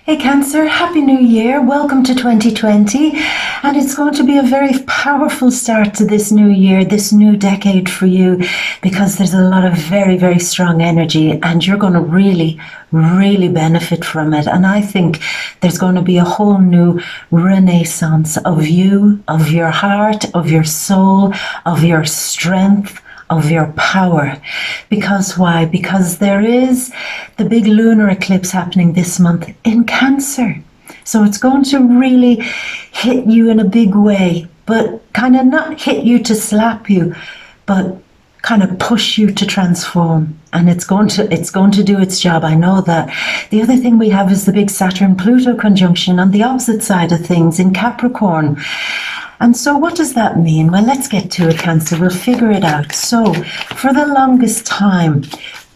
Hey Cancer, Happy New Year. Welcome to 2020. And it's going to be a very powerful start to this new year, this new decade for you, because there's a lot of very, very strong energy and you're going to really, really benefit from it. And I think there's going to be a whole new renaissance of you, of your heart, of your soul, of your strength, of your power. Because why? Because there is the big lunar eclipse happening this month in Cancer. So it's going to really hit you in a big way, but kind of not hit you to slap you, but kind of push you to transform. And it's going to do its job. I know that. The other thing we have is the big Saturn-Pluto conjunction on the opposite side of things in Capricorn. And so what does that mean? Well, let's get to it, Cancer. We'll figure it out. So for the longest time,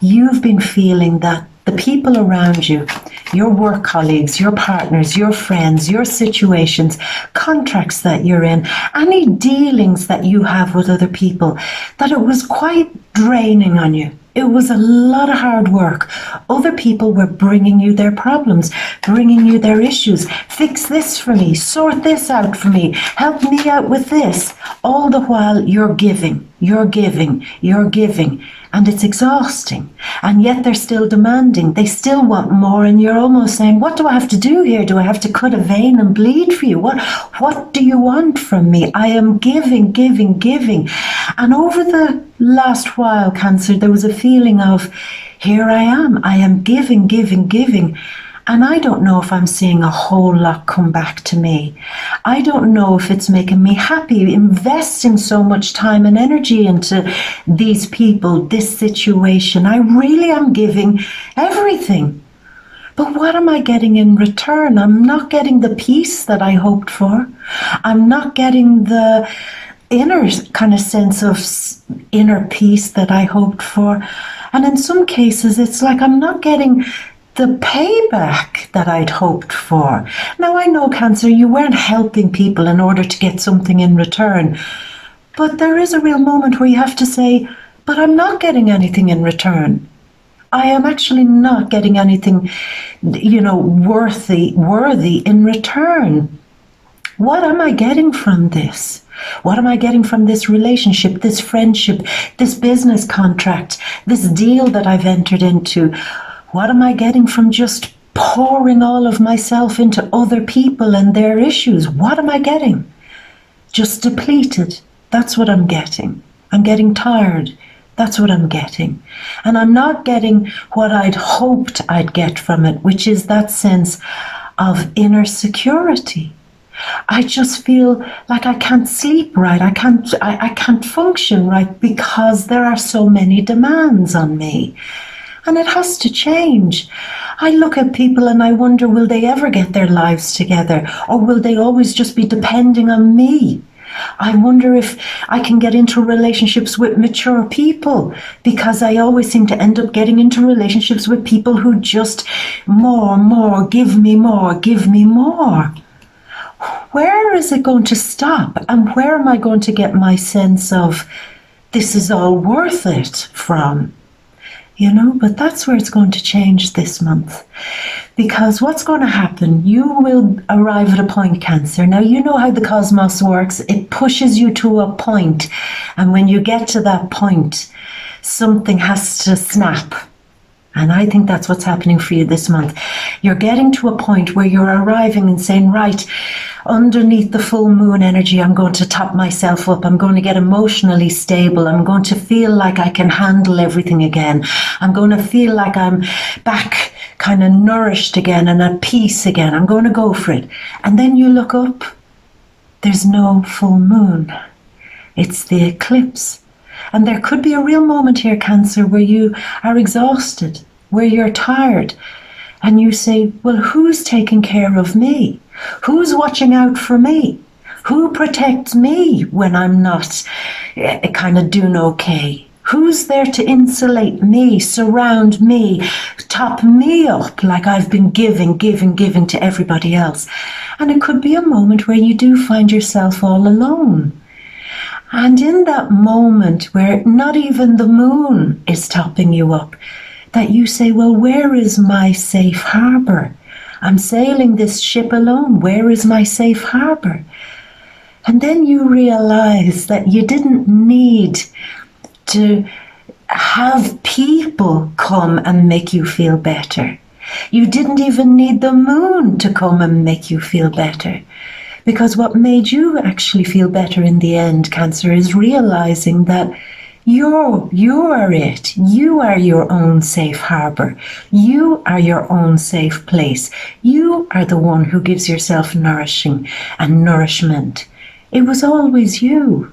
you've been feeling that the people around you, your work colleagues, your partners, your friends, your situations, contracts that you're in, any dealings that you have with other people, that it was quite draining on you. It was a lot of hard work. Other people were bringing you their problems, bringing you their issues. Fix this for me, sort this out for me, help me out with this. All the while you're giving, you're giving, you're giving. And it's exhausting. And yet they're still demanding. They still want more. And you're almost saying, what do I have to do here? Do I have to cut a vein and bleed for you? What do you want from me? I am giving, giving, giving. And over the last while, Cancer, there was a feeling of, here I am giving, giving, giving. And I don't know if I'm seeing a whole lot come back to me. I don't know if it's making me happy, investing so much time and energy into these people, this situation. I really am giving everything. But what am I getting in return? I'm not getting the peace that I hoped for. I'm not getting the inner kind of sense of inner peace that I hoped for. And in some cases, it's like I'm not getting the payback that I'd hoped for. Now, I know, Cancer, you weren't helping people in order to get something in return. But there is a real moment where you have to say, but I'm not getting anything in return. I am actually not getting anything, worthy in return. What am I getting from this? What am I getting from this relationship, this friendship, this business contract, this deal that I've entered into? What am I getting from just pouring all of myself into other people and their issues? What am I getting? Just depleted. That's what I'm getting. I'm getting tired. That's what I'm getting. And I'm not getting what I'd hoped I'd get from it, which is that sense of inner security. I just feel like I can't sleep right. I can't function right because there are so many demands on me. And it has to change. I look at people and I wonder, will they ever get their lives together? Or will they always just be depending on me? I wonder if I can get into relationships with mature people, because I always seem to end up getting into relationships with people who just more, give me more, give me more. Where is it going to stop? And where am I going to get my sense of this is all worth it from? But that's where it's going to change this month. Because what's going to happen, you will arrive at a point, Cancer. Now, you know how the cosmos works. It pushes you to a point. And when you get to that point, something has to snap. And I think that's what's happening for you this month. You're getting to a point where you're arriving and saying, right, underneath the full moon energy, I'm going to top myself up. I'm going to get emotionally stable. I'm going to feel like I can handle everything again. I'm going to feel like I'm back kind of nourished again and at peace again. I'm going to go for it. And then you look up, there's no full moon. It's the eclipse. And there could be a real moment here, Cancer, where you are exhausted, where you're tired, and you say, well, who's taking care of me? Who's watching out for me? Who protects me when I'm not kind of doing okay? Who's there to insulate me, surround me, top me up like I've been giving to everybody else? And it could be a moment where you do find yourself all alone. And in that moment where not even the moon is topping you up, that you say, well, where is my safe harbor? I'm sailing this ship alone. Where is my safe harbor? And then you realize that you didn't need to have people come and make you feel better. You didn't even need the moon to come and make you feel better. Because what made you actually feel better in the end, Cancer, is realizing that you are it. You are your own safe harbor. You are your own safe place. You are the one who gives yourself nourishing and nourishment. It was always you.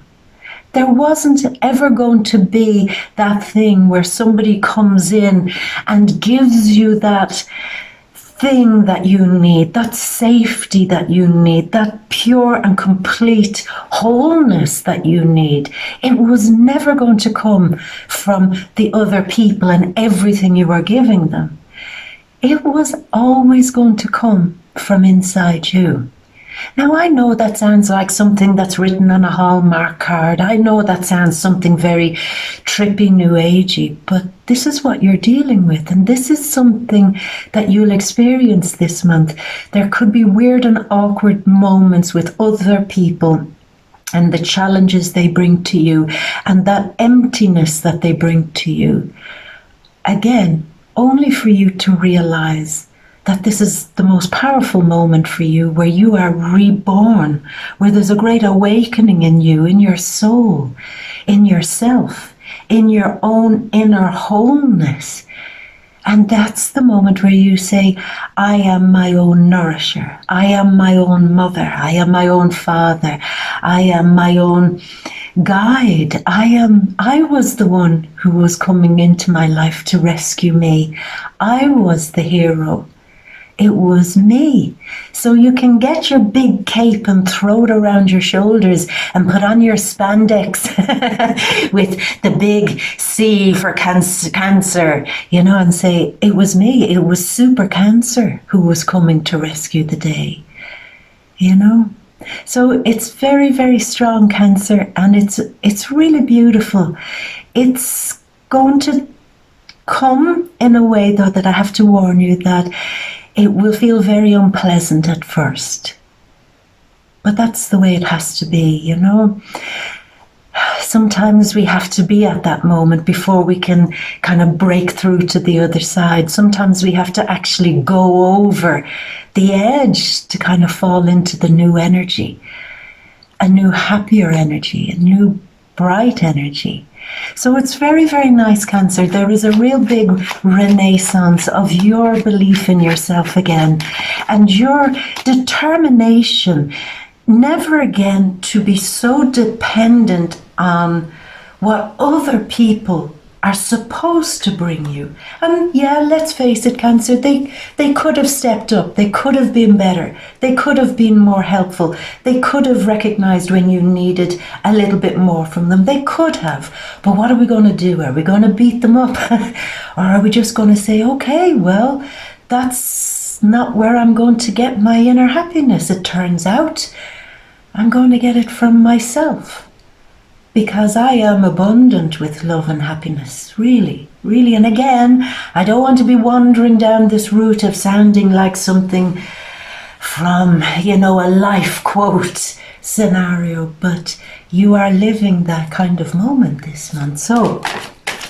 There wasn't ever going to be that thing where somebody comes in and gives you that thing that you need, that safety that you need, that pure and complete wholeness that you need. It was never going to come from the other people and everything you were giving them. It was always going to come from inside you. Now, I know that sounds like something that's written on a Hallmark card. I know that sounds something very trippy, new agey, but this is what you're dealing with, and this is something that you'll experience this month. There could be weird and awkward moments with other people and the challenges they bring to you and that emptiness that they bring to you. Again, only for you to realize that this is the most powerful moment for you, where you are reborn, where there's a great awakening in you, in your soul, in yourself, in your own inner wholeness. And that's the moment where you say, I am my own nourisher. I am my own mother. I am my own father. I am my own guide. I was the one who was coming into my life to rescue me. I was the hero. It was me. So you can get your big cape and throw it around your shoulders and put on your spandex with the big C for cancer, and say, it was me. It was Super Cancer who was coming to rescue the day, So it's very, very strong, Cancer, and it's really beautiful. It's going to come in a way, though, that I have to warn you that it will feel very unpleasant at first. But that's the way it has to be, Sometimes we have to be at that moment before we can kind of break through to the other side. Sometimes we have to actually go over the edge to kind of fall into the new energy, a new happier energy, a new bright energy. So it's very, very nice, Cancer. There is a real big renaissance of your belief in yourself again, and your determination never again to be so dependent on what other people are supposed to bring you. And yeah, let's face it, Cancer, they could have stepped up. They could have been better. They could have been more helpful. They could have recognized when you needed a little bit more from them. They could have. But what are we going to do? Are we going to beat them up? Or are we just going to say, okay, well, that's not where I'm going to get my inner happiness. It turns out I'm going to get it from myself. Because I am abundant with love and happiness, really, really. And again, I don't want to be wandering down this route of sounding like something from, a life quote scenario, but you are living that kind of moment this month. So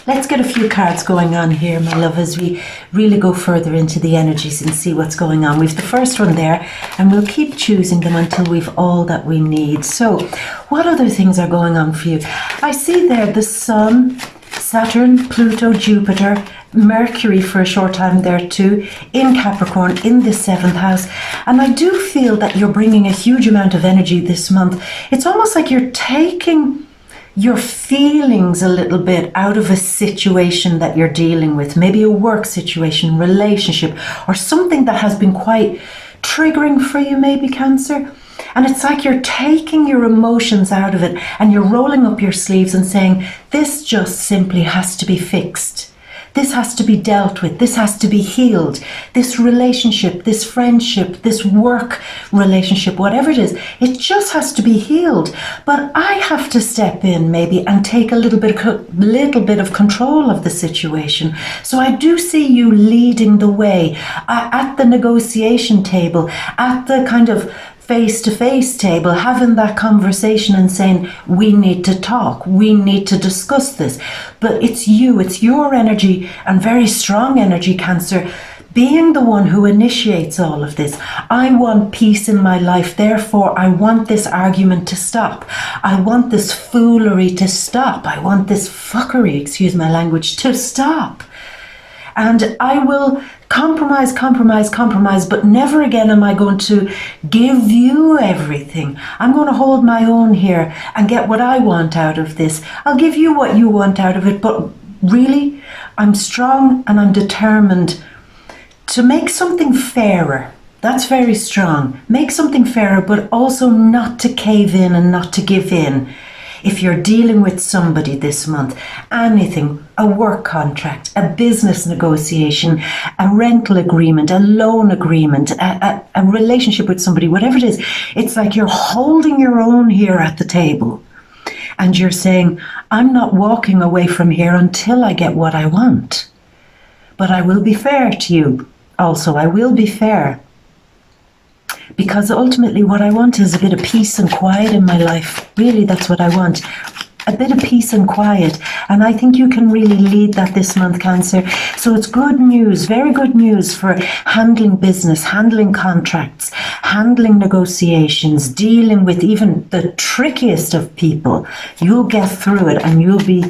let's get a few cards going on here, my love, as we really go further into the energies and see what's going on. We've the first one there, and we'll keep choosing them until we've all that we need. So what other things are going on for you? I see there the Sun, Saturn, Pluto, Jupiter, Mercury for a short time there too, in Capricorn, in the 7th house. And I do feel that you're bringing a huge amount of energy this month. It's almost like you're taking your feelings a little bit out of a situation that you're dealing with, maybe a work situation, relationship, or something that has been quite triggering for you, maybe, Cancer. And it's like you're taking your emotions out of it and you're rolling up your sleeves and saying, this just simply has to be fixed. This has to be dealt with. This has to be healed. This relationship, this friendship, this work relationship, whatever it is, it just has to be healed. But I have to step in maybe and take a little bit of control of the situation. So I do see you leading the way at the negotiation table, at the kind of face-to-face table, having that conversation and saying, we need to talk, we need to discuss this. But it's you, it's your energy, and very strong energy, Cancer, being the one who initiates all of this. I want peace in my life, therefore I want this argument to stop. I want this foolery to stop. I want this fuckery, excuse my language, to stop. And I will compromise, but never again am I going to give you everything. I'm going to hold my own here and get what I want out of this. I'll give you what you want out of it, but really, I'm strong and I'm determined to make something fairer. That's very strong. Make something fairer, but also not to cave in and not to give in. If you're dealing with somebody this month, anything, a work contract, a business negotiation, a rental agreement, a loan agreement, a relationship with somebody, whatever it is, it's like you're holding your own here at the table. And you're saying, I'm not walking away from here until I get what I want. But I will be fair to you. Also, I will be fair. Because ultimately what I want is a bit of peace and quiet in my life. Really, that's what I want. A bit of peace and quiet. And I think you can really lead that this month, Cancer. So it's good news, very good news for handling business, handling contracts, handling negotiations, dealing with even the trickiest of people. You'll get through it and you'll be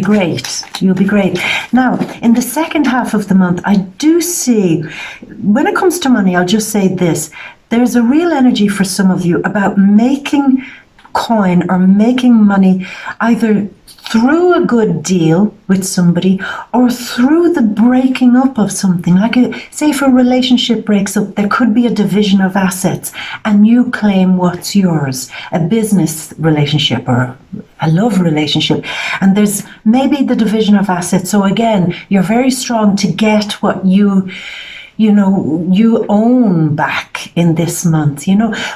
great. You'll be great. Now, in the second half of the month, I do see, when it comes to money, I'll just say this. There's a real energy for some of you about making coin or making money either through a good deal with somebody or through the breaking up of something. Like, say if a relationship breaks up, there could be a division of assets and you claim what's yours, a business relationship or a love relationship, and there's maybe the division of assets. So again, you're very strong to get what you own back in this month,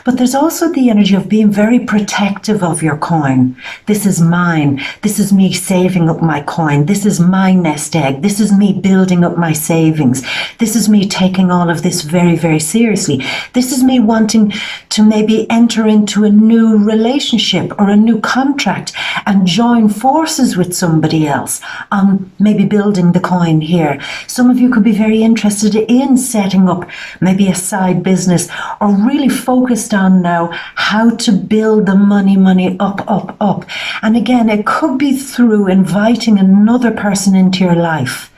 but there's also the energy of being very protective of your coin. This is mine. This is me saving up my coin. This is my nest egg. This is me building up my savings. This is me taking all of this very, very seriously. This is me wanting to maybe enter into a new relationship or a new contract and join forces with somebody else on maybe building the coin here. Some of you could be very interested in setting up maybe a side business or really focused on now how to build the money up. And again, it could be through inviting another person into your life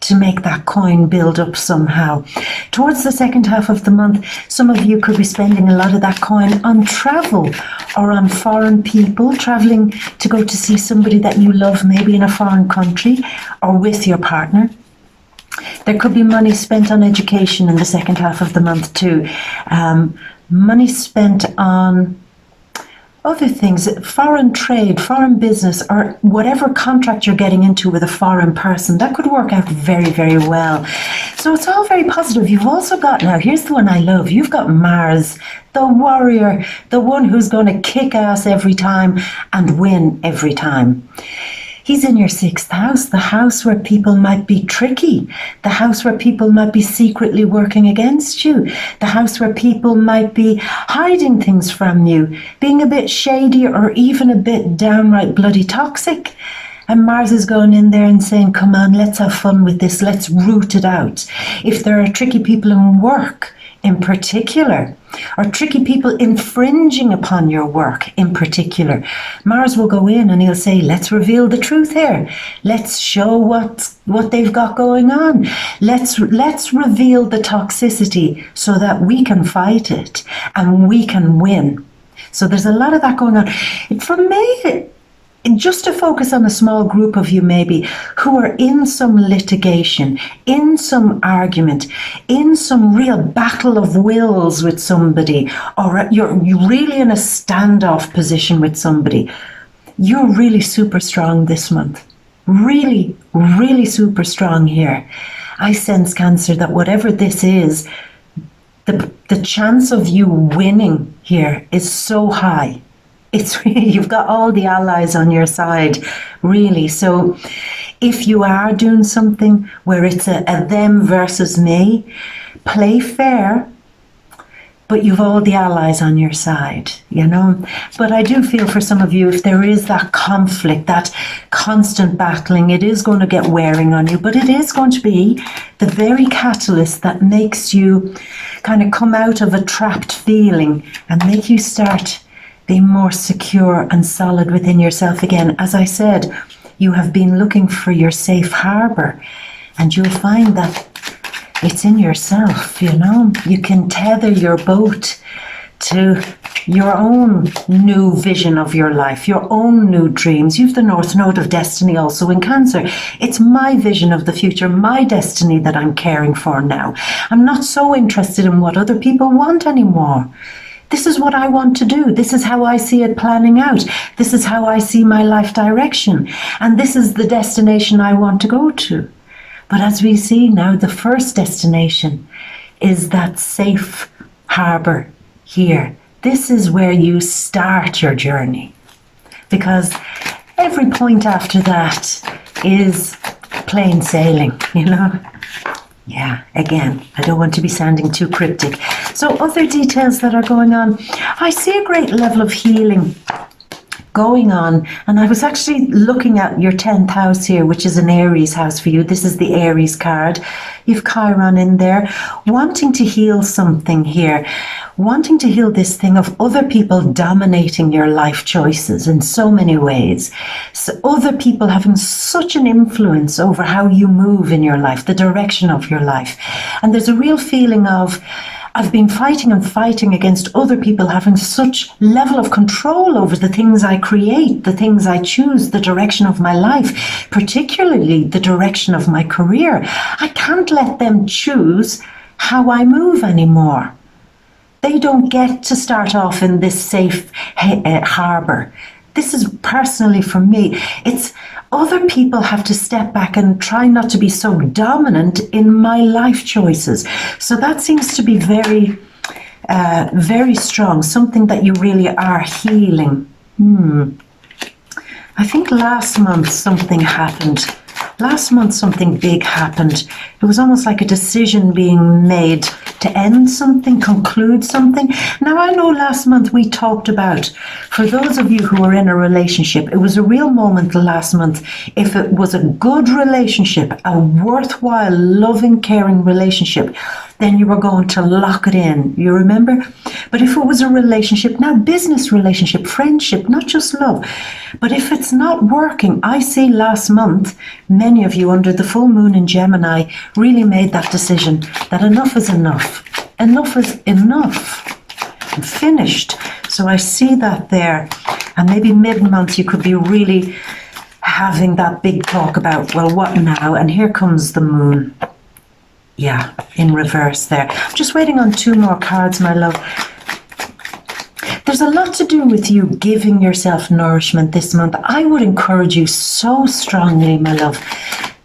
to make that coin build up somehow. Towards the second half of the month, some of you could be spending a lot of that coin on travel or on foreign people, traveling to go to see somebody that you love, maybe in a foreign country or with your partner. There could be money spent on education in the second half of the month too. Money spent on other things, foreign trade, foreign business, or whatever contract you're getting into with a foreign person. That could work out very, very well. So it's all very positive. You've also got, now here's the one I love, you've got Mars, the warrior, the one who's going to kick ass every time and win every time. He's in your sixth house, the house where people might be tricky, the house where people might be secretly working against you, the house where people might be hiding things from you, being a bit shady or even a bit downright bloody toxic. And Mars is going in there and saying, come on, let's have fun with this, let's root it out. If there are tricky people in work, in particular, or tricky people infringing upon your work in particular, Mars will go in and he'll say, let's reveal the truth here. Let's show what they've got going on. Let's reveal the toxicity so that we can fight it and we can win. So there's a lot of that going on. For me, just to focus on a small group of you maybe who are in some litigation, in some argument, in some real battle of wills with somebody, or you're really in a standoff position with somebody, you're really super strong this month. really, really super strong here. I sense, Cancer, that whatever this is, the chance of you winning here is so high. It's really, you've got all the allies on your side, really. So if you are doing something where it's a them versus me, play fair, but you've all the allies on your side, you know. But I do feel for some of you, if there is that conflict, that constant battling, it is going to get wearing on you, but it is going to be the very catalyst that makes you kind of come out of a trapped feeling and make you start being more secure and solid within yourself again. As I said, you have been looking for your safe harbor, and you'll find that it's in yourself, you know. You can tether your boat to your own new vision of your life, your own new dreams. You've the North Node of Destiny also in Cancer. It's my vision of the future, my destiny that I'm caring for now. I'm not so interested in what other people want anymore. This is what I want to do. This is how I see it planning out. This is how I see my life direction. And this is the destination I want to go to. But as we see now, the first destination is that safe harbor here. This is where you start your journey, because every point after that is plain sailing, you know. Yeah, again, I don't want to be sounding too cryptic. So other details that are going on, I see a great level of healing going on, and I was actually looking at your 10th house here, which is an Aries house for you. This is the Aries card. You've Chiron in there, wanting to heal something here, wanting to heal this thing of other people dominating your life choices in so many ways. So other people having such an influence over how you move in your life, the direction of your life. And there's a real feeling of, I've been fighting and fighting against other people having such level of control over the things I create, the things I choose, the direction of my life, particularly the direction of my career. I can't let them choose how I move anymore. They don't get to start off in this safe harbor. This is personally for me. It's other people have to step back and try not to be so dominant in my life choices. So that seems to be very, very strong, something that you really are healing. I think last month something happened. Last month something big happened. It was almost like a decision being made to end something, conclude something. Now I know last month we talked about, for those of you who are in a relationship, it was a real moment last month. If it was a good relationship, a worthwhile, loving, caring relationship, then you were going to lock it in. You remember? But if it was a relationship, now business relationship, friendship, not just love, but if it's not working, I see last month, many of you under the full moon in Gemini really made that decision that enough is enough. Enough is enough. I'm finished. So I see that there. And maybe mid-month you could be really having that big talk about, well, what now? And here comes the moon. Yeah, in reverse there. I'm just waiting on 2 more cards, my love. There's a lot to do with you giving yourself nourishment this month. I would encourage you so strongly, my love,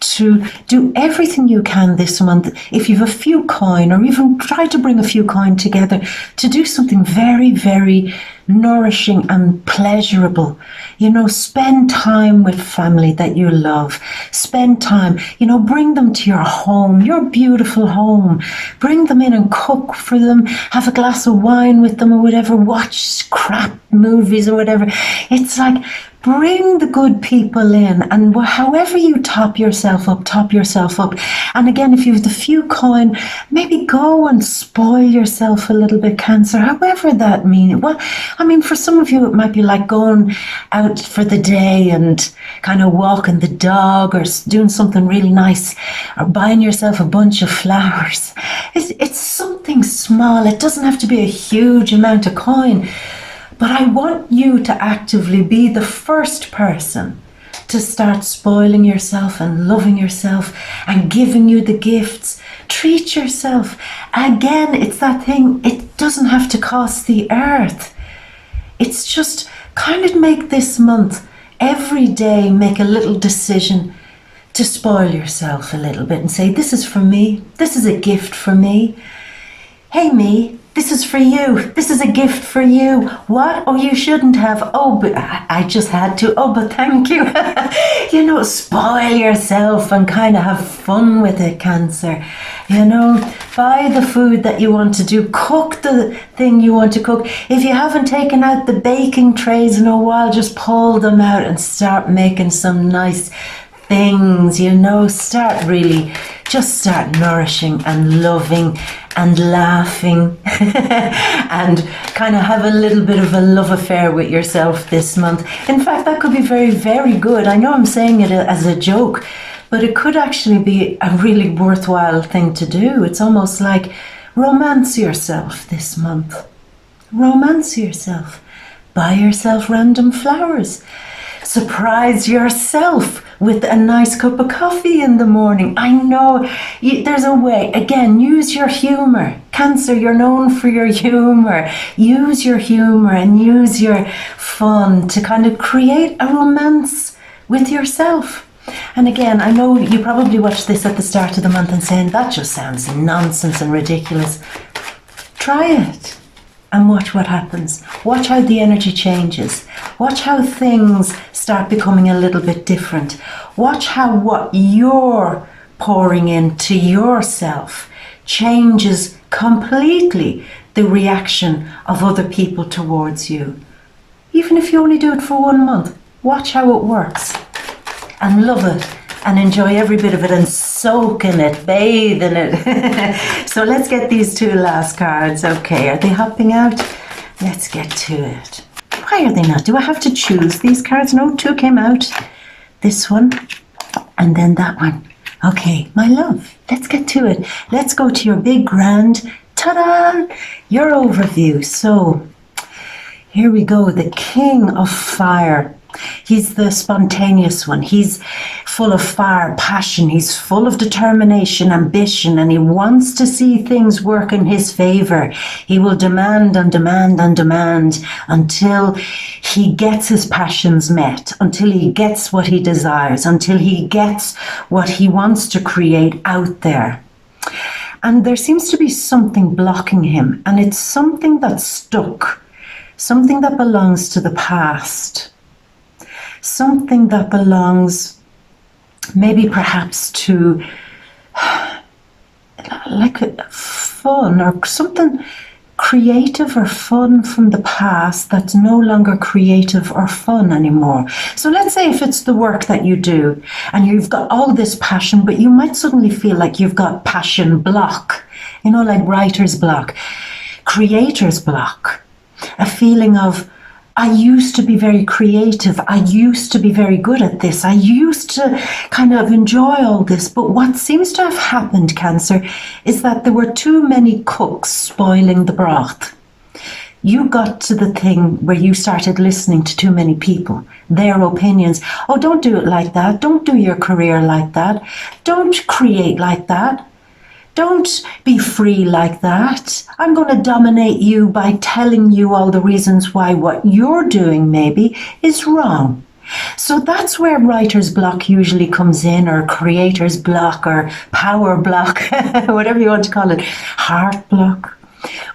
to do everything you can this month. If you've a few coin, or even try to bring a few coin together, to do something very, very nourishing and pleasurable. You know, spend time with family that you love. Spend time, you know, bring them to your home, your beautiful home. Bring them in and cook for them. Have a glass of wine with them or whatever. Watch crap movies or whatever. It's like, bring the good people in, and however you top yourself up. And again, if you have the few coin, maybe go and spoil yourself a little bit, Cancer, however that means. Well, I mean, for some of you, it might be like going out for the day and kind of walking the dog, or doing something really nice, or buying yourself a bunch of flowers. It's something small. It doesn't have to be a huge amount of coin. But I want you to actively be the first person to start spoiling yourself and loving yourself and giving you the gifts. Treat yourself. Again, it's that thing, it doesn't have to cost the earth. It's just kind of make this month every day make a little decision to spoil yourself a little bit and say, this is for me. This is a gift for me. Hey, me, this is for you. This is a gift for you. What? Oh, you shouldn't have. Oh, but I just had to. Oh, but thank you. You know, spoil yourself and kind of have fun with it, Cancer. You know, buy the food that you want to do. Cook the thing you want to cook. If you haven't taken out the baking trays in a while, just pull them out and start making some nice things, you know. Start nourishing and loving and laughing and kind of have a little bit of a love affair with yourself this month. In fact, that could be very, very good. I know I'm saying it as a joke, but it could actually be a really worthwhile thing to do. It's almost like romance yourself this month. Romance yourself. Buy yourself random flowers. Surprise yourself with a nice cup of coffee in the morning. I know there's a way. Again, use your humor. Cancer, you're known for your humor. Use your humor and use your fun to kind of create a romance with yourself. And again, I know you probably watched this at the start of the month and saying, that just sounds nonsense and ridiculous. Try it. And watch what happens. Watch how the energy changes. Watch how things start becoming a little bit different. Watch how what you're pouring into yourself changes completely the reaction of other people towards you. Even if you only do it for 1 month, watch how it works. And love it. And enjoy every bit of it and soak in it, bathe in it. So let's get these 2 last cards. Okay, are they hopping out? Let's get to it. Why are they not? Do I have to choose these cards? No, 2 came out. This one and then that one. Okay, my love, let's get to it. Let's go to your big grand, ta-da, your overview. So here we go, the King of Fire. He's the spontaneous one. He's full of fire, passion. He's full of determination, ambition, and he wants to see things work in his favor. He will demand and demand and demand until he gets his passions met, until he gets what he desires, until he gets what he wants to create out there. And there seems to be something blocking him, and it's something that's stuck, something that belongs to the past. Something that belongs maybe perhaps to like fun or something creative or fun from the past that's no longer creative or fun anymore. So let's say if it's the work that you do and you've got all this passion, but you might suddenly feel like you've got passion block, you know, like writer's block, creator's block, a feeling of, I used to be very creative. I used to be very good at this. I used to kind of enjoy all this. But what seems to have happened, Cancer, is that there were too many cooks spoiling the broth. You got to the thing where you started listening to too many people, their opinions. Oh, don't do it like that. Don't do your career like that. Don't create like that. Don't be free like that. I'm going to dominate you by telling you all the reasons why what you're doing maybe is wrong. So that's where writer's block usually comes in, or creator's block, or power block, whatever you want to call it, heart block.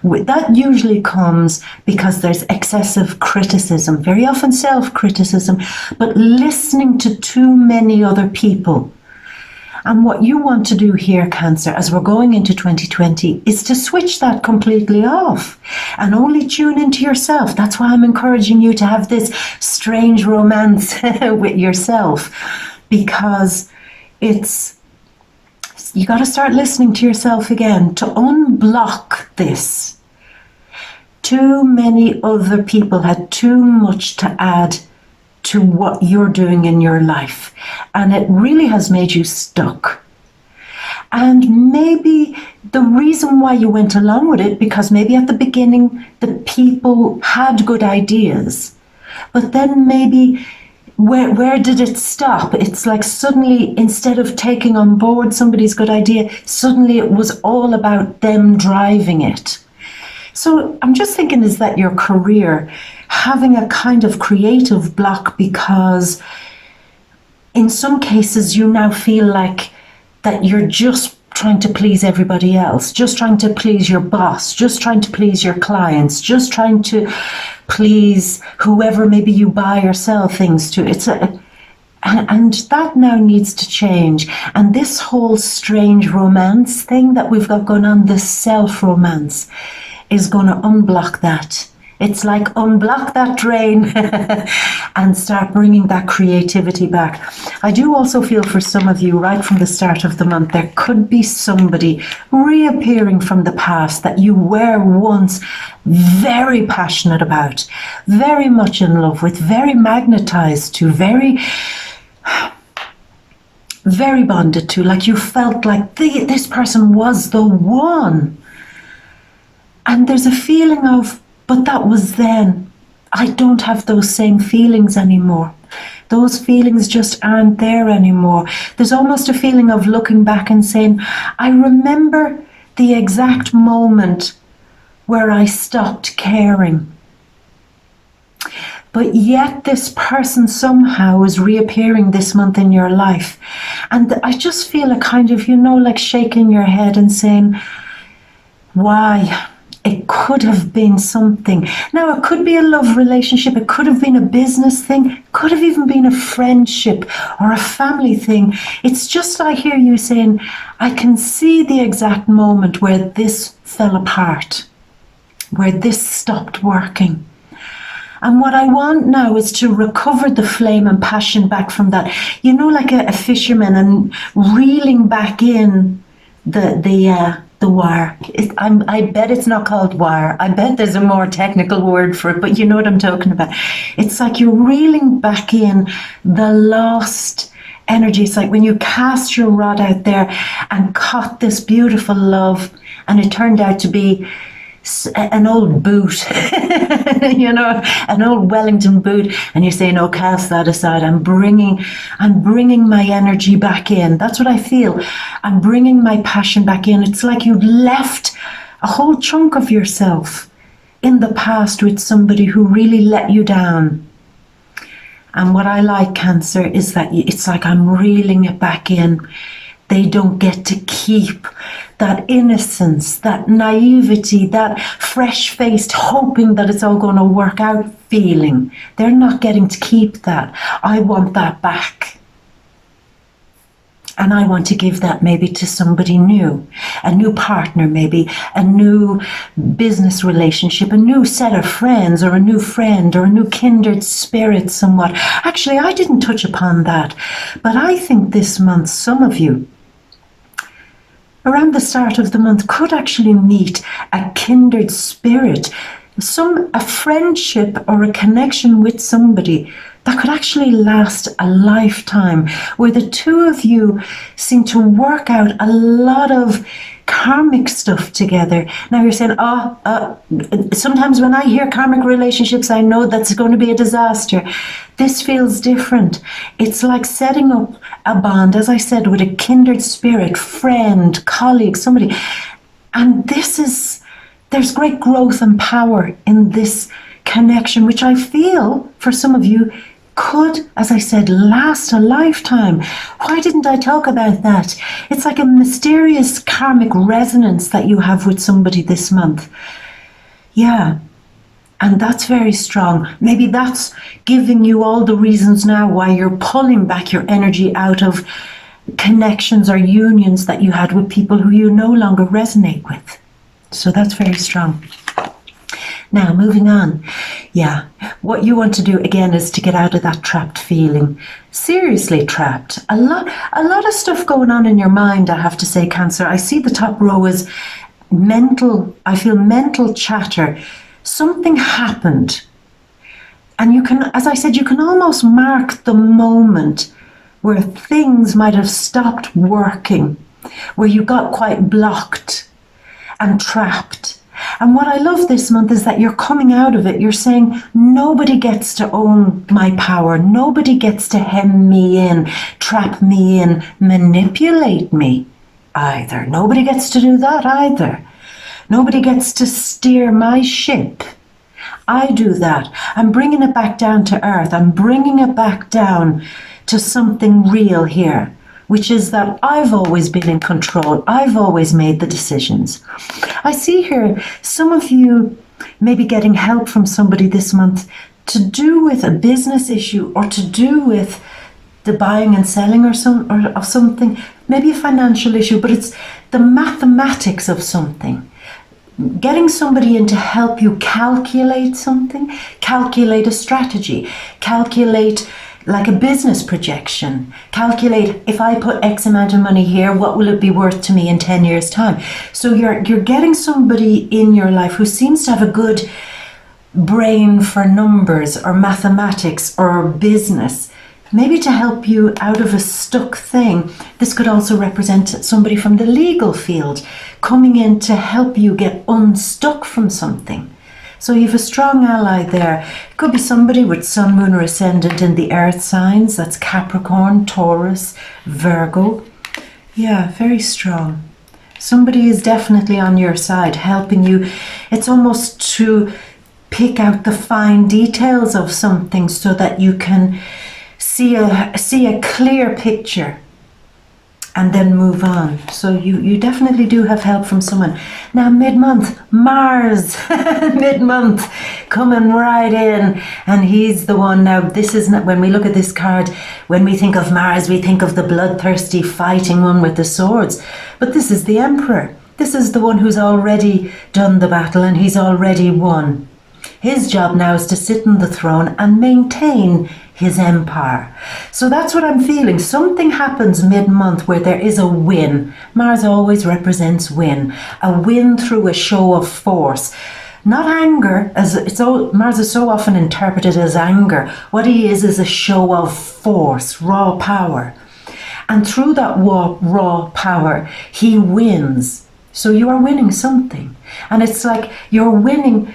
That usually comes because there's excessive criticism, very often self-criticism, but listening to too many other people. And what you want to do here, Cancer, as we're going into 2020, is to switch that completely off and only tune into yourself. That's why I'm encouraging you to have this strange romance with yourself, because you got to start listening to yourself again to unblock this. Too many other people had too much to add to what you're doing in your life, and it really has made you stuck. And maybe the reason why you went along with it, because maybe at the beginning the people had good ideas, but then maybe where did it stop? It's like suddenly, instead of taking on board somebody's good idea, suddenly it was all about them driving it. So I'm just thinking, is that your career having a kind of creative block because in some cases you now feel like that you're just trying to please everybody else, just trying to please your boss, just trying to please your clients, just trying to please whoever maybe you buy or sell things to. And that now needs to change. And this whole strange romance thing that we've got going on, this self-romance, is going to unblock that. It's like unblock that drain and start bringing that creativity back. I do also feel for some of you right from the start of the month, there could be somebody reappearing from the past that you were once very passionate about, very much in love with, very magnetized to, very bonded to, like you felt like this person was the one. And there's a feeling of, but that was then. I don't have those same feelings anymore. Those feelings just aren't there anymore. There's almost a feeling of looking back and saying, I remember the exact moment where I stopped caring. But yet this person somehow is reappearing this month in your life. And I just feel a kind of, like shaking your head and saying, why? It could have been something. Now, it could be a love relationship. It could have been a business thing. It could have even been a friendship or a family thing. It's just, I hear you saying, I can see the exact moment where this fell apart, where this stopped working. And what I want now is to recover the flame and passion back from that. Like a fisherman and reeling back in the wire. I bet it's not called wire. I bet there's a more technical word for it, but you know what I'm talking about. It's like you're reeling back in the lost energy. It's like when you cast your rod out there and caught this beautiful love and it turned out to be an old boot, an old Wellington boot, and you're saying, oh, cast that aside. I'm bringing my energy back in. That's what I feel. I'm bringing my passion back in. It's like you've left a whole chunk of yourself in the past with somebody who really let you down. And what I like, Cancer, is that it's like I'm reeling it back in. They don't get to keep that innocence, that naivety, that fresh-faced hoping that it's all going to work out feeling. They're not getting to keep that. I want that back. And I want to give that maybe to somebody new, a new partner maybe, a new business relationship, a new set of friends or a new friend or a new kindred spirit somewhat. Actually, I didn't touch upon that, but I think this month some of you around the start of the month could actually meet a kindred spirit, a friendship or a connection with somebody that could actually last a lifetime, where the two of you seem to work out a lot of karmic stuff together. Now you're saying, sometimes when I hear karmic relationships, I know that's going to be a disaster. This feels different. It's like setting up a bond, as I said, with a kindred spirit, friend, colleague, somebody. And there's great growth and power in this connection, which I feel for some of you could, as I said, last a lifetime. Why didn't I talk about that? It's like a mysterious karmic resonance that you have with somebody this month. Yeah. And that's very strong. Maybe that's giving you all the reasons now why you're pulling back your energy out of connections or unions that you had with people who you no longer resonate with. So that's very strong. Now, moving on. Yeah, what you want to do again is to get out of that trapped feeling. Seriously trapped. A lot of stuff going on in your mind, I have to say, Cancer. I see the top row as I feel mental chatter. Something happened. And you can, as I said, you can almost mark the moment where things might have stopped working, where you got quite blocked and trapped. And what I love this month is that you're coming out of it. You're saying, nobody gets to own my power. Nobody gets to hem me in, trap me in, manipulate me either. Nobody gets to do that either. Nobody gets to steer my ship. I do that. I'm bringing it back down to earth. I'm bringing it back down to something real here, which is that I've always been in control. I've always made the decisions. I see here some of you may be getting help from somebody this month to do with a business issue or to do with the buying and selling or something, maybe a financial issue, but it's the mathematics of something. Getting somebody in to help you calculate something, calculate a strategy, calculate like a business projection, calculate if I put X amount of money here, what will it be worth to me in 10 years' time? So you're getting somebody in your life who seems to have a good brain for numbers or mathematics or business, maybe to help you out of a stuck thing. This could also represent somebody from the legal field coming in to help you get unstuck from something. So you have a strong ally there. It could be somebody with sun, moon or ascendant in the earth signs. That's Capricorn, Taurus, Virgo. Yeah, very strong. Somebody is definitely on your side, helping you. It's almost to pick out the fine details of something so that you can see a clear picture and then move on. So you definitely do have help from someone. Now mid-month, Mars, mid-month, coming right in, and he's the one. Now this is not, when we look at this card, when we think of Mars, we think of the bloodthirsty fighting one with the swords, but this is the Emperor. This is the one who's already done the battle and he's already won. His job now is to sit on the throne and maintain his empire. So that's what I'm feeling. Something happens mid-month where there is a win. Mars always represents win. A win through a show of force. Not anger, as Mars is so often interpreted as anger. What he is a show of force, raw power. And through that raw power, he wins. So you are winning something. And it's like you're winning.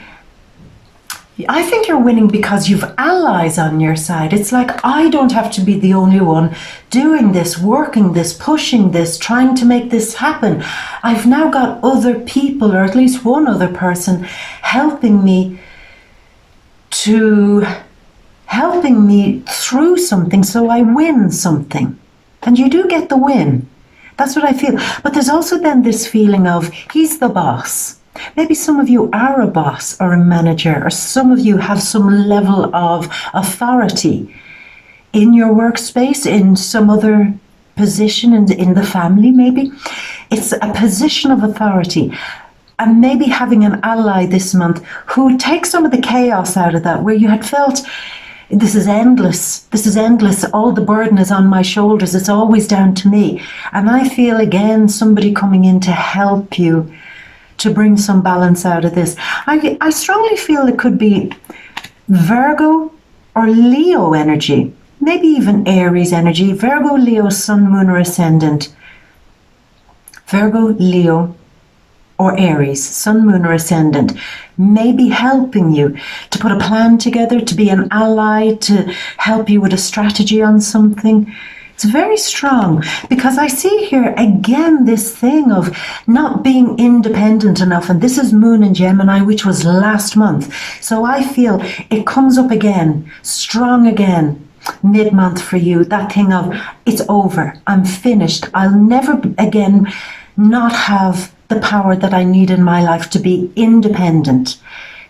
I think you're winning because you've allies on your side. It's like, I don't have to be the only one doing this, working this, pushing this, trying to make this happen. I've now got other people, or at least one other person, helping me through something, so I win something. And you do get the win. That's what I feel. But there's also then this feeling of, he's the boss. Maybe some of you are a boss or a manager, or some of you have some level of authority in your workspace, in some other position in the family maybe. It's a position of authority. And maybe having an ally this month who takes some of the chaos out of that, where you had felt, this is endless, all the burden is on my shoulders, it's always down to me. And I feel again somebody coming in to help you to bring some balance out of this. I strongly feel it could be Virgo or Leo energy, maybe even Aries energy. Virgo, Leo, sun, moon or ascendant. Virgo, Leo or Aries, sun, moon or ascendant, may be helping you to put a plan together, to be an ally, to help you with a strategy on something. It's very strong, because I see here again this thing of not being independent enough, and this is Moon in Gemini, which was last month. So I feel it comes up again, strong again, mid-month for you, that thing of, it's over, I'm finished, I'll never again not have the power that I need in my life to be independent,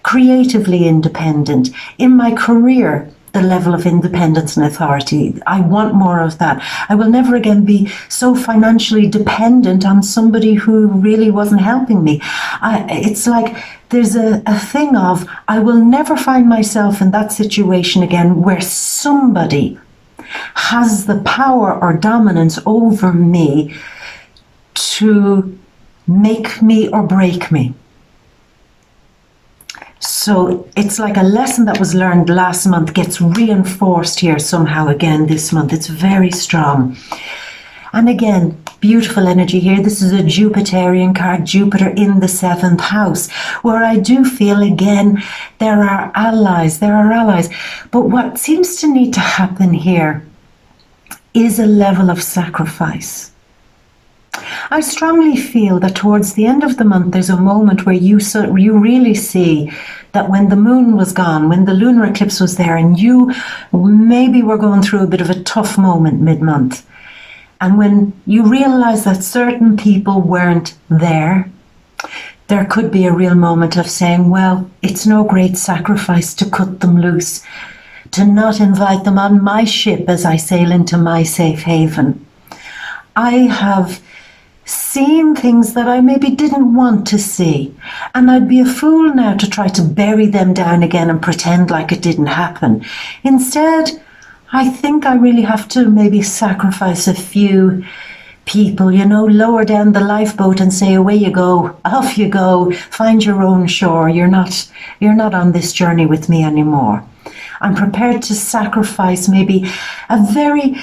creatively independent, in my career, the level of independence and authority. I want more of that. I will never again be so financially dependent on somebody who really wasn't helping me. It's like there's a thing of, I will never find myself in that situation again where somebody has the power or dominance over me to make me or break me. So it's like a lesson that was learned last month gets reinforced here somehow again this month. It's very strong. And again, beautiful energy here. This is a Jupiterian card, Jupiter in the 7th house, where I do feel again there are allies. But what seems to need to happen here is a level of sacrifice. I strongly feel that towards the end of the month, there's a moment where you really see that when the moon was gone, when the lunar eclipse was there, and you maybe were going through a bit of a tough moment mid-month, and when you realize that certain people weren't there, there could be a real moment of saying, well, it's no great sacrifice to cut them loose, to not invite them on my ship as I sail into my safe haven. I have seen things that I maybe didn't want to see, and I'd be a fool now to try to bury them down again and pretend like it didn't happen. Instead, I think I really have to maybe sacrifice a few people, lower down the lifeboat and say, away you go, off you go, find your own shore. You're not on this journey with me anymore. I'm prepared to sacrifice maybe a very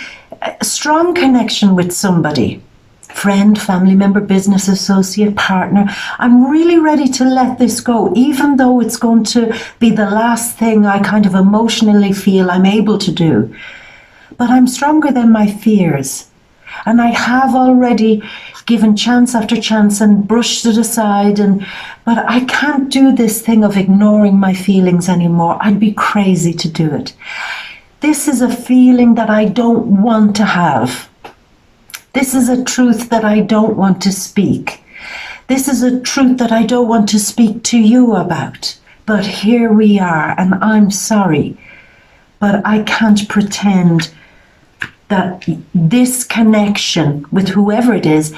strong connection with somebody, friend, family member, business associate, partner. I'm really ready to let this go, even though it's going to be the last thing I kind of emotionally feel I'm able to do. But I'm stronger than my fears. And I have already given chance after chance and brushed it aside. But I can't do this thing of ignoring my feelings anymore. I'd be crazy to do it. This is a feeling that I don't want to have. This is a truth that I don't want to speak. This is a truth that I don't want to speak to you about. But here we are, and I'm sorry. But I can't pretend that this connection with whoever it is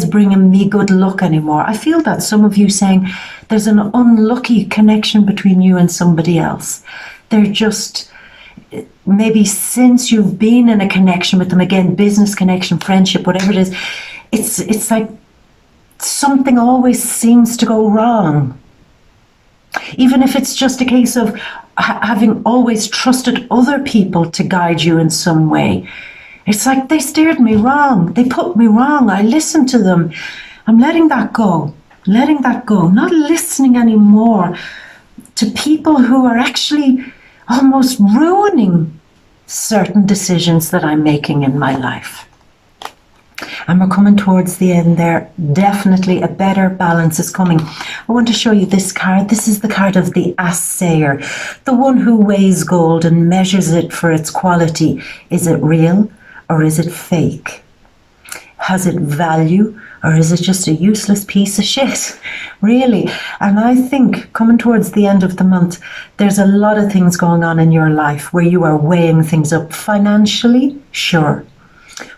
bringing me good luck anymore. I feel that some of you saying there's an unlucky connection between you and somebody else. They're just, maybe since you've been in a connection with them, again, business connection, friendship, whatever it is, it's like something always seems to go wrong. Even if it's just a case of having always trusted other people to guide you in some way. It's like they steered me wrong. They put me wrong. I listened to them. I'm letting that go. Not listening anymore to people who are actually almost ruining certain decisions that I'm making in my life. And we're coming towards the end there. Definitely a better balance is coming. I want to show you this card. This is the card of the assayer, the one who weighs gold and measures it for its quality. Is it real or is it fake? Has it value or is it just a useless piece of shit? Really. And I think coming towards the end of the month, there's a lot of things going on in your life where you are weighing things up financially, sure.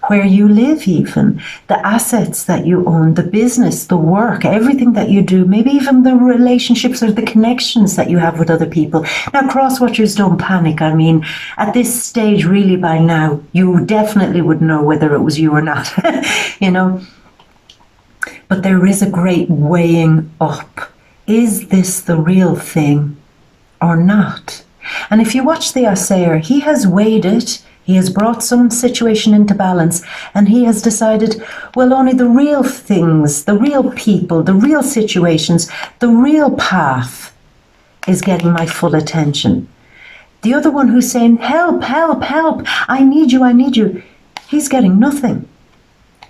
Where you live even, the assets that you own, the business, the work, everything that you do, maybe even the relationships or the connections that you have with other people. Now, cross-watchers, don't panic. I mean, at this stage, really by now, you definitely would know whether it was you or not, But there is a great weighing up. Is this the real thing or not? And if you watch the assayer, he has weighed it. He has brought some situation into balance and he has decided, well, only the real things, the real people, the real situations, the real path is getting my full attention. The other one who's saying, help, help, help, I need you, he's getting nothing.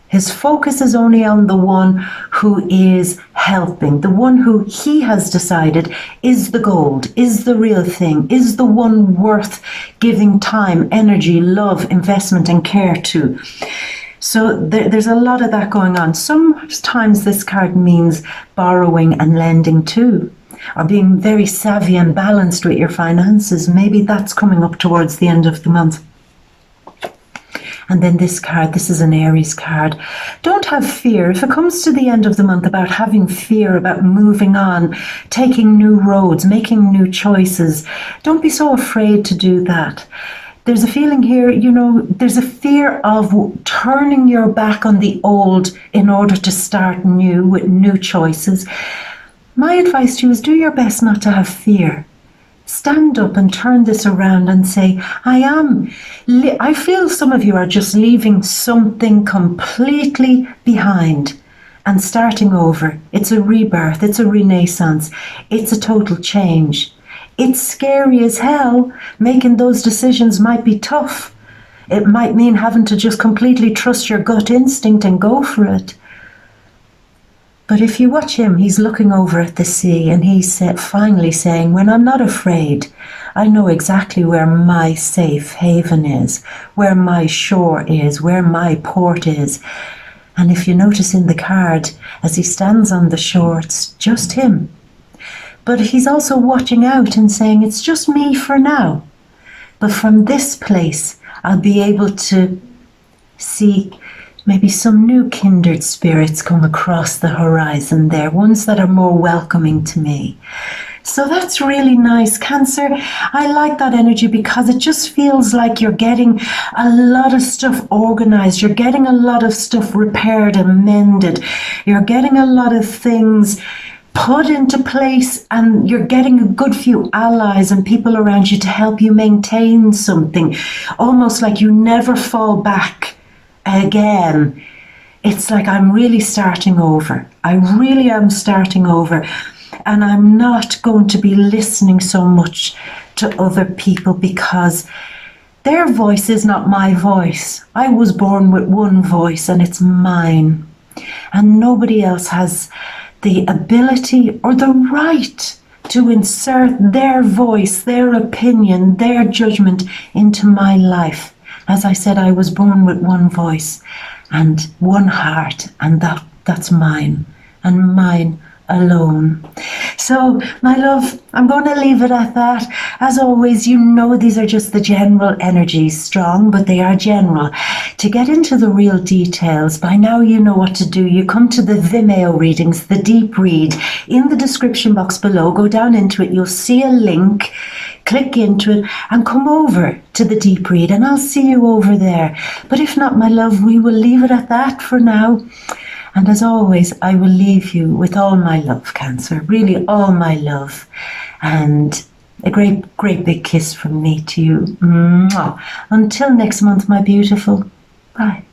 His focus is only on the one who is helping, the one who he has decided is the gold, is the real thing, is the one worth giving time, energy, love, investment and care to. So there's a lot of that going on. Sometimes this card means borrowing and lending too, or being very savvy and balanced with your finances. Maybe that's coming up towards the end of the month. And then this card, this is an Aries card. Don't have fear. If it comes to the end of the month about having fear, about moving on, taking new roads, making new choices, don't be so afraid to do that. There's a feeling here, there's a fear of turning your back on the old in order to start new with new choices. My advice to you is do your best not to have fear. Stand up and turn this around and say, I feel some of you are just leaving something completely behind and starting over. It's a rebirth, it's a renaissance, it's a total change. It's scary as hell. Making those decisions might be tough. It might mean having to just completely trust your gut instinct and go for it. But if you watch him, he's looking over at the sea and he's finally saying, when I'm not afraid, I know exactly where my safe haven is, where my shore is, where my port is. And if you notice in the card, as he stands on the shore, it's just him. But he's also watching out and saying, it's just me for now. But from this place, I'll be able to see maybe some new kindred spirits come across the horizon there, ones that are more welcoming to me. So that's really nice, Cancer. I like that energy because it just feels like you're getting a lot of stuff organized. You're getting a lot of stuff repaired and mended. You're getting a lot of things put into place, and you're getting a good few allies and people around you to help you maintain something, almost like you never fall back again. It's like I'm really starting over. I really am starting over, and I'm not going to be listening so much to other people because their voice is not my voice. I was born with one voice and it's mine, and nobody else has the ability or the right to insert their voice, their opinion, their judgment into my life. As I said, I was born with one voice and one heart, and that's mine, and mine alone. So, my love, I'm going to leave it at that. As always, you know these are just the general energies, strong, but they are general. To get into the real details, by now you know what to do. You come to the VIMEO readings, the deep read. In the description box below, go down into it, you'll see a link. Click into it and come over to the deep read, and I'll see you over there. But if not, my love, we will leave it at that for now. And as always, I will leave you with all my love, Cancer, really all my love. And a great, great big kiss from me to you. Mwah. Until next month, my beautiful. Bye.